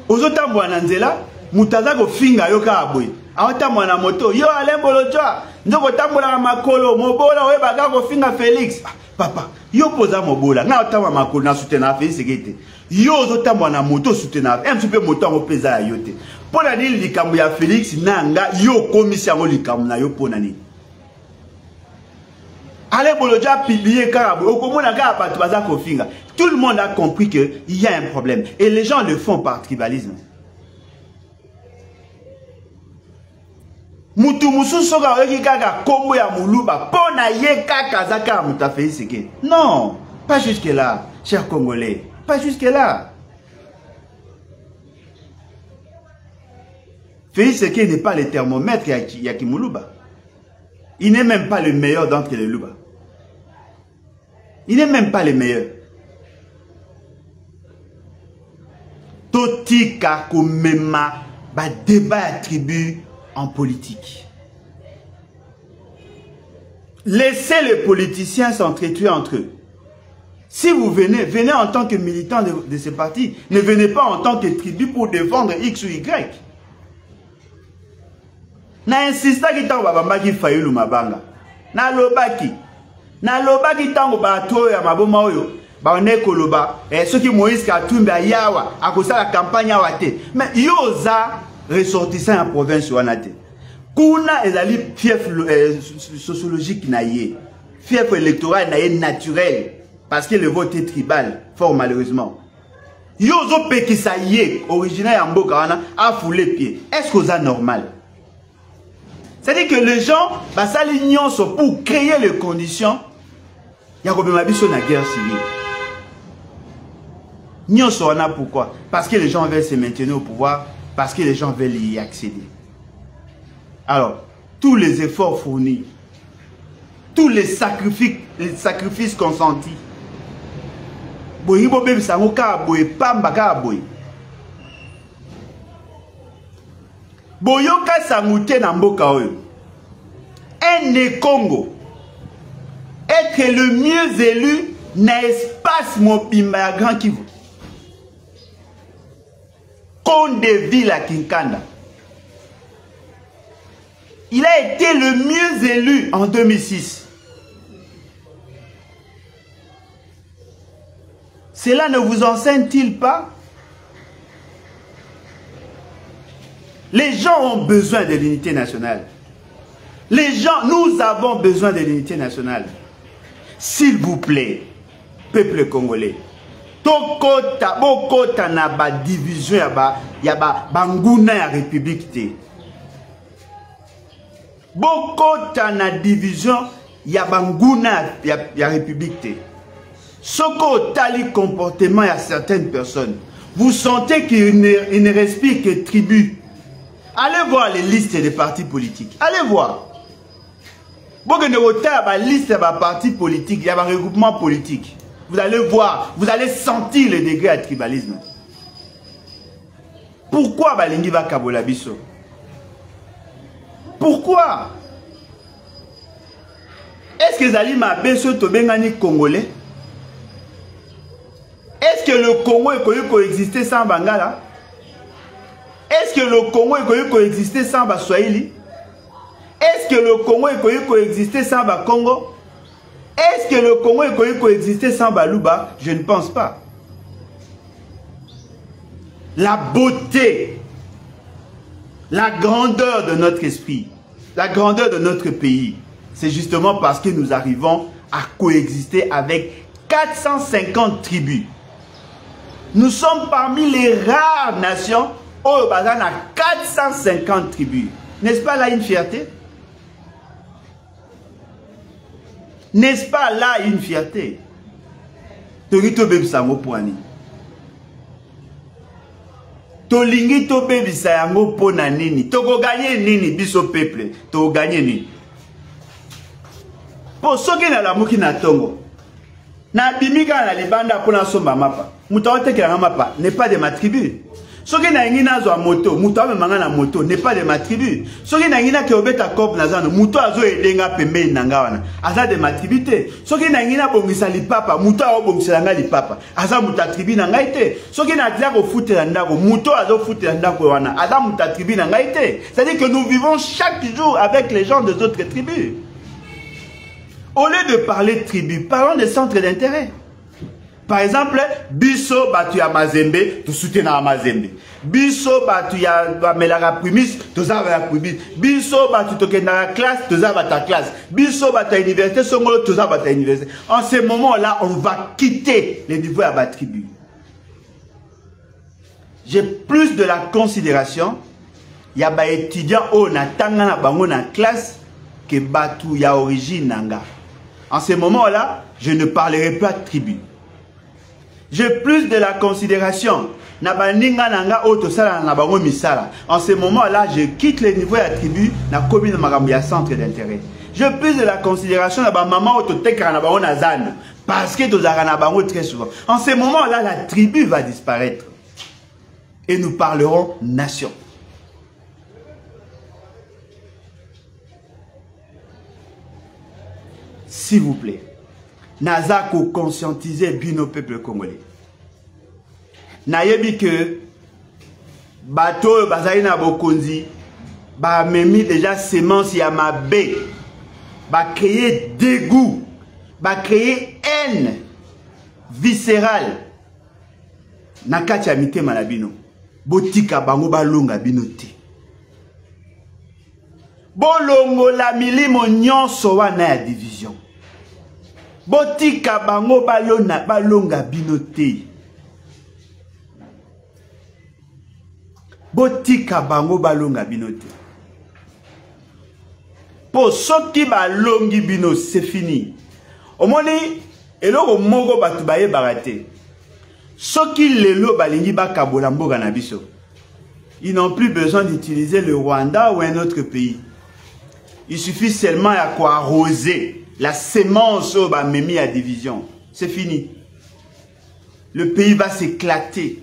Ozota mwana nzela mutaza ko finga yo ka aboy awata mwana moto yo alembolo twa ndoko tambola makolo mobola we baga ko finga Félix papa yo poza mobola na otama makolo na soutenir Félix Sekete yo ozota mwana moto soutenir un petit peu moto ngo peza ya yote pona ni likambo ya Félix nanga yo komisi ngo likambo na yo pona ni allez boloja publier karabo okomona ka bato baza ko finga. Tout le monde a compris qu'il y a un problème. Et les gens le font par tribalisme. Mutu musu soga oki kaka kombo ya muluba pona ye kaka zaka muta Félix Sekete. Non, pas jusque là, chers Congolais. Pas jusque là. Félix Sekete n'est pas le thermomètre Yaki Muluba. Il n'est même pas le meilleur d'entre les Luba. Il n'est même pas le meilleur. Totika komema ba débat à tribu en politique. Laissez les politiciens s'entretuer entre eux. Si vous venez en tant que militant de ces partis, ne venez pas en tant que tribu pour défendre X ou Y. Na insista ki tango babambaki Fayulu Mabanga. Na lobaki tango bato ya maboma oyo. Baone koloba ceux qui Moïse Katumbi ayawa akosala campagne awate mais yoza ressortissant en province wanate kuna ezali fief sociologique naie fief électoral naie naturel parce que le vote est tribal fort malheureusement yozo pekisa ye originaire ya mboka wana a foulé pied est-ce que ça normal? C'est-à-dire que les gens basali nyonso pour créer les conditions ya kobema biso na guerre civile. Pourquoi? Parce que les gens veulent se maintenir au pouvoir, parce que les gens veulent y accéder. Alors, tous les efforts fournis, tous les sacrifices consentis, Boyoka Sangouté Namboka oyo. Un Congo, être le mieux élu n'a espace Mopimba Grand Kivu. Conde de ville à Kinkanda. Il a été le mieux élu en 2006. Cela ne vous enseigne-t-il pas? Les gens ont besoin de l'unité nationale. Les gens, nous avons besoin de l'unité nationale. S'il vous plaît, peuple congolais, Tokota, bokota na ba division ya ba banguna ya république te. Bokota na division ya banguna ya république te. Soko tali comportement ya certaines personnes. Vous sentez qu'ils ne respirent que tribu. Allez voir les listes des partis politiques. Allez voir. Vous avez une liste de partis politiques, il y a un regroupement politique. Vous allez voir, vous allez sentir le degré de tribalisme. Pourquoi Balingi va Kabola Bisso? Pourquoi? Est-ce que Zali Mabeso Tobengani Congolais? Est-ce que le Congo est coexister sans Bangala? Est-ce que le Congo est coexister sans Baswahili? Est-ce que le Congo est coexister sans Bakongo? Est-ce que le Congo est coexister sans Baluba? Je ne pense pas. La beauté, la grandeur de notre esprit, la grandeur de notre pays, c'est justement parce que nous arrivons à coexister avec 450 tribus. Nous sommes parmi les rares nations où on a 450 tribus. N'est-ce pas là une fierté? N'est-ce pas là une fierté? Torito Bebisango Poani. Tolingi to Bebisango Pona Nini. Toko gagné Nini, biso peuple. Toko gagné Nini. Pour ceux qui n'ont la mouki na tongo. Na bimika na libanda pona somba mapa. Mutaote ki na mapa n'est pas de ma tribu. Ceux qui n'ont pas de moto, mutaote mangana moto n'est pas de ma tribu. Ceux qui n'ont pas de cop nazano, mutaote edenga pembe nangawana. Aza de ma tribu te. Ceux qui n'ont pas bongisa lipapa, mutaote bongisa nga lipapa. Aza muta tribu na ngaite. Ceux qui n'ont pas de foot landako, mutaote foot landako wana. Aza muta tribu na ngaite. C'est-à-dire que nous vivons chaque jour avec les gens des autres tribus. Au lieu de parler de tribus, parlons de centres d'intérêt. Par exemple, Bisso batu ya Mazembe, tu soutiens à Mazembe. Bisso batu ya Melara Primis, tu as la Primis. Bisso batu toke na classe, tu as ta classe. Bisso batu à l'université, Songolo, tu as ta université. En ce moment-là, on va quitter les niveaux à la tribu. J'ai plus de la considération. Il y a des étudiants qui ont na classe que batu ya origine nanga. En ce moment-là, je ne parlerai pas de tribu. J'ai plus de la considération. En ce moment-là, je quitte les niveaux de la tribu, na commune de centre d'intérêt. J'ai plus de la considération na maman parce que nous très souvent. En ce moment-là, la tribu va disparaître. Et nous parlerons nation. S'il vous plaît, Nazako conscientiser bino peuple congolais. Nayebi que bateau bazali na bokonzi ba memi déjà semence ya mabe ba créer dégoût, ba créer haine viscérale na kati ya mitema na bino. Botika bango balonga bino te. Bolongo la milimo nyonso wana ya division. Botika bango balonga bino te. Botika bango balonga bino te. Po soki balongi bino, c'est fini. Omoni eloko moko batu baye barate. Soki lelo balingi bakabola mboka na biso. Ils n'ont plus besoin d'utiliser le Rwanda ou un autre pays. Il suffit seulement à quoi arroser la sémence au memi à division. C'est fini. Le pays va s'éclater.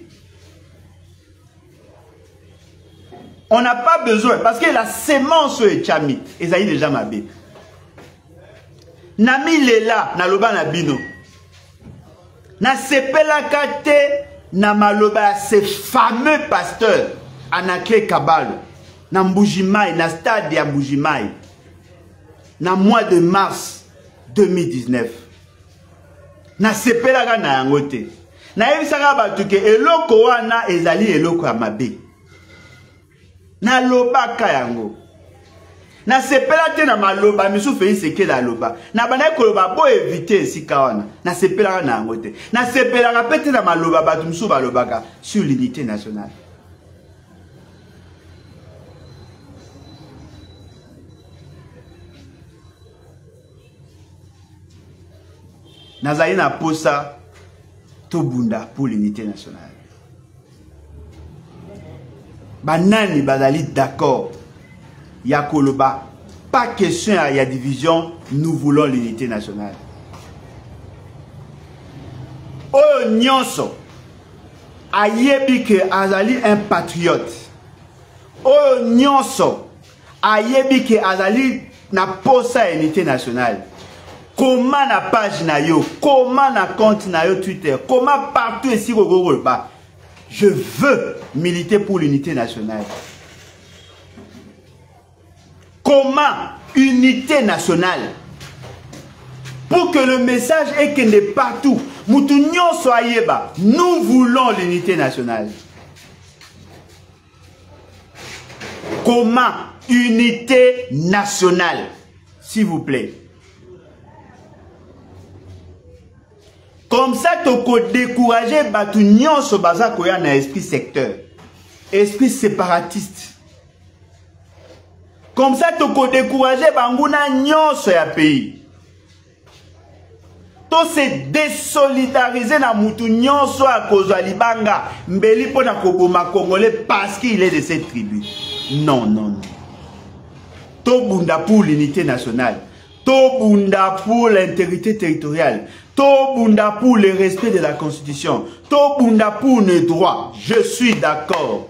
On n'a pas besoin, parce que la sémence est chami. Et ça y est déjà ma bébé. Nami lela, na loba na bino. Na sepela kate, na maloba ces fameux pasteurs. Anakle Kabalo. Na Mbujimai, na stade ya Mbujimai. Na mois de mars 2019. Na sepela ka na yangote. Na ebisaka batuke eloko wana ezali eloko ya mabe. Na loba ka yango. Na sepela te na maloba misu fe seke la loba. Na bana koloba bo éviter esika wana. Na sepela ka na yangote. Na sepela ka pete na maloba batu misu ba lobaka sur l'unité nationale. Nazali na posa tobunda pour l'unité nationale. Banani bazali d'accord. Yakoloba pas question, il y a division, nous voulons l'unité nationale. Oh Nyonso, ayebi que Azali un patriote. Oh Nyonso, ayebi que Azali na posa unité nationale. Comment na page na yo, comment na compte na yo Twitter, comment partout ici au Gogoba, je veux militer pour l'unité nationale. Comment unité nationale? Pour que le message est qu'il n'est partout. Moutounion soyez bas. Nous voulons l'unité nationale. Comment unité nationale? S'il vous plaît. Comme ça, tu peux décourager Batounion sur Baza Koya dans l'esprit secteur. Esprit séparatiste. Comme ça, tu peux décourager Bangouna Nyon sur le pays. To se désolidariser na mutu nyonso à cause de Libanga mbeli pona koboma congolais parce qu'il est de cette tribu. Non, non, non. To bunda pour l'unité nationale. To bunda pour l'intégrité territoriale. To bunda pour le respect de la constitution. To bunda pour les droits. Je suis d'accord.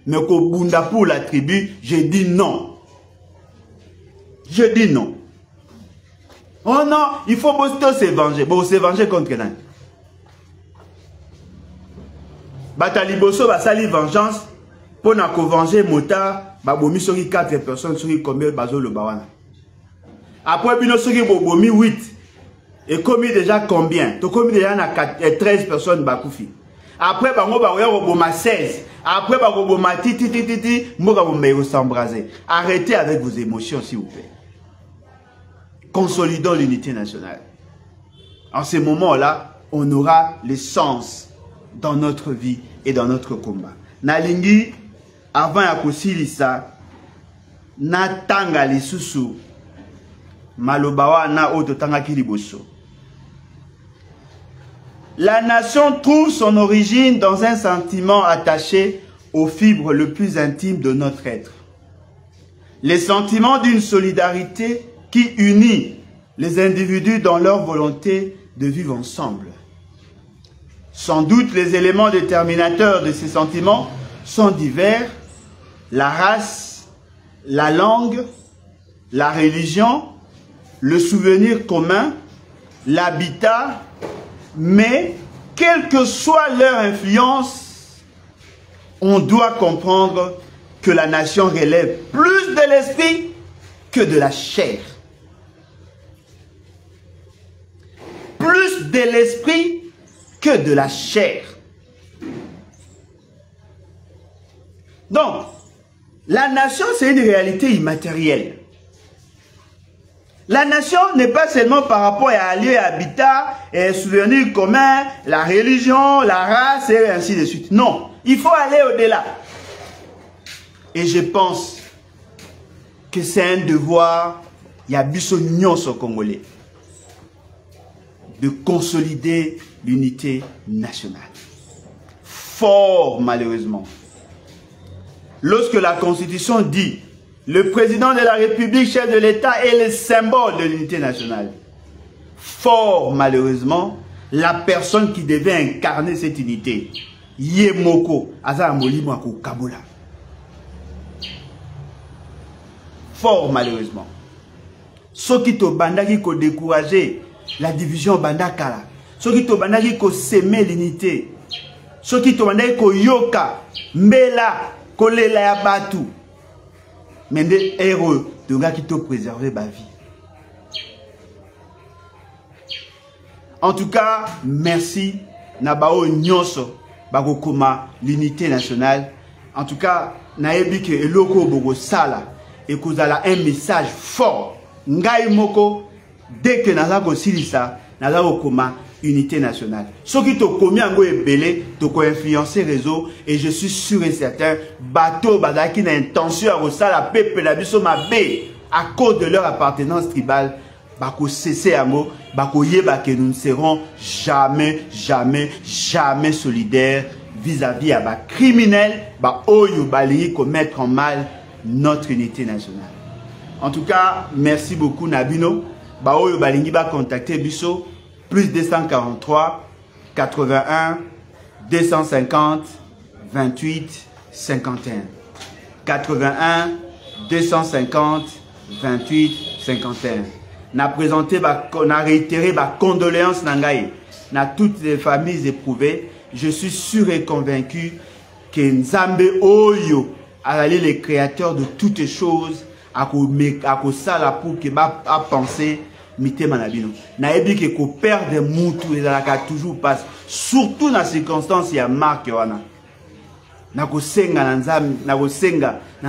Mais ko bunda pour la tribu, je dis non. Je dis non. Oh non, il faut se venger. Bon, se venger contre nous. Bataliboso va sali vengeance pour na ko venger mota ba bomi soki 4 personnes soki combien bazo le bawana. Après bino soki bomi 8 et commis déjà combien? To commis déjà na 13 personnes bakoufi. Après bango ba oya boma 16. Après ba boma titi mboka bombe s'embraser. Arrêtez avec vos émotions s'il vous plaît. Consolidons l'unité nationale. En ce moment-là, on aura l'essence dans notre vie et dans notre combat. Nalingi, avant ya kosilisa, na tanga lisusu, malobawa na oto tanga kiliboso. La nation trouve son origine dans un sentiment attaché aux fibres le plus intimes de notre être. Les sentiments d'une solidarité qui unit les individus dans leur volonté de vivre ensemble. Sans doute, les éléments déterminateurs de ces sentiments sont divers: la race, la langue, la religion, le souvenir commun, l'habitat, mais quelle que soit leur influence, on doit comprendre que la nation relève plus de l'esprit que de la chair. Plus de l'esprit que de la chair. Donc, la nation, c'est une réalité immatérielle. La nation n'est pas seulement par rapport à lieu, habitat, et souvenir commun, la religion, la race, et ainsi de suite. Non, il faut aller au-delà. Et je pense que c'est un devoir, il y a biso nyonso congolais, de consolider l'unité nationale. Fort malheureusement. Lorsque la Constitution dit le président de la République, chef de l'État, est le symbole de l'unité nationale. Fort malheureusement, la personne qui devait incarner cette unité, Yemoko, Azamolimo Kabola. Fort malheureusement. Ce qui te bandaki ko décourager la division bandakala. Ce qui te bandaki ko s'aimer l'unité. Ce qui te bandaki ko yoka, mbela, kolela ya batu. Mais des héros de gars qui te préserver ma vie. En tout cas, merci. Nabao nyonso bagokoma l'unité nationale. En tout cas, naebi ke eloko bogo sala et kozala un message fort. Ngai moko dès que nazako silisa nazako koma unité nationale. Ce qui te commis en go ebele te ko influencer réseau et je suis sûr et certain bateau bazaki na intention à resala peuple la biso mabe à cause de leur appartenance tribale. Bako cesser amo bako yeba que nous ne serons jamais solidaires vis-à-vis à ba criminels ba oyo bali commettre en mal notre unité nationale. En tout cas, merci beaucoup Nabino. Baoyo balingi ba contacter biso plus 243 81 250 28 51 81 250 28 51. Na présenté on a réitéré ma condoléance nangaye na toutes les familles éprouvées. Je suis sûr et convaincu que Nzambe Oyo allait les créateurs de toutes les choses à sala pour que a pensé mité manabino. Na ebi que ko perdre mutu et la toujours passe surtout dans circonstances il y a marque wana. Na ko senga na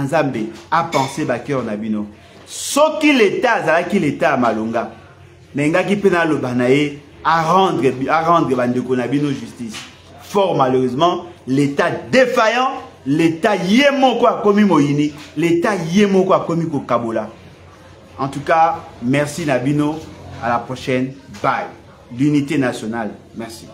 Nzambe a pensé ba cœur nabino. Soki l'état azalaki l'état malonga. Nenga ki pena lo banaye à rendre bandeko nabino justice. Fort malheureusement, l'état défaillant, l'état yemoko a commis moyini, l'état yemoko a commis kabola. En tout cas, merci Nabino, à la prochaine. Bye. L'unité nationale. Merci.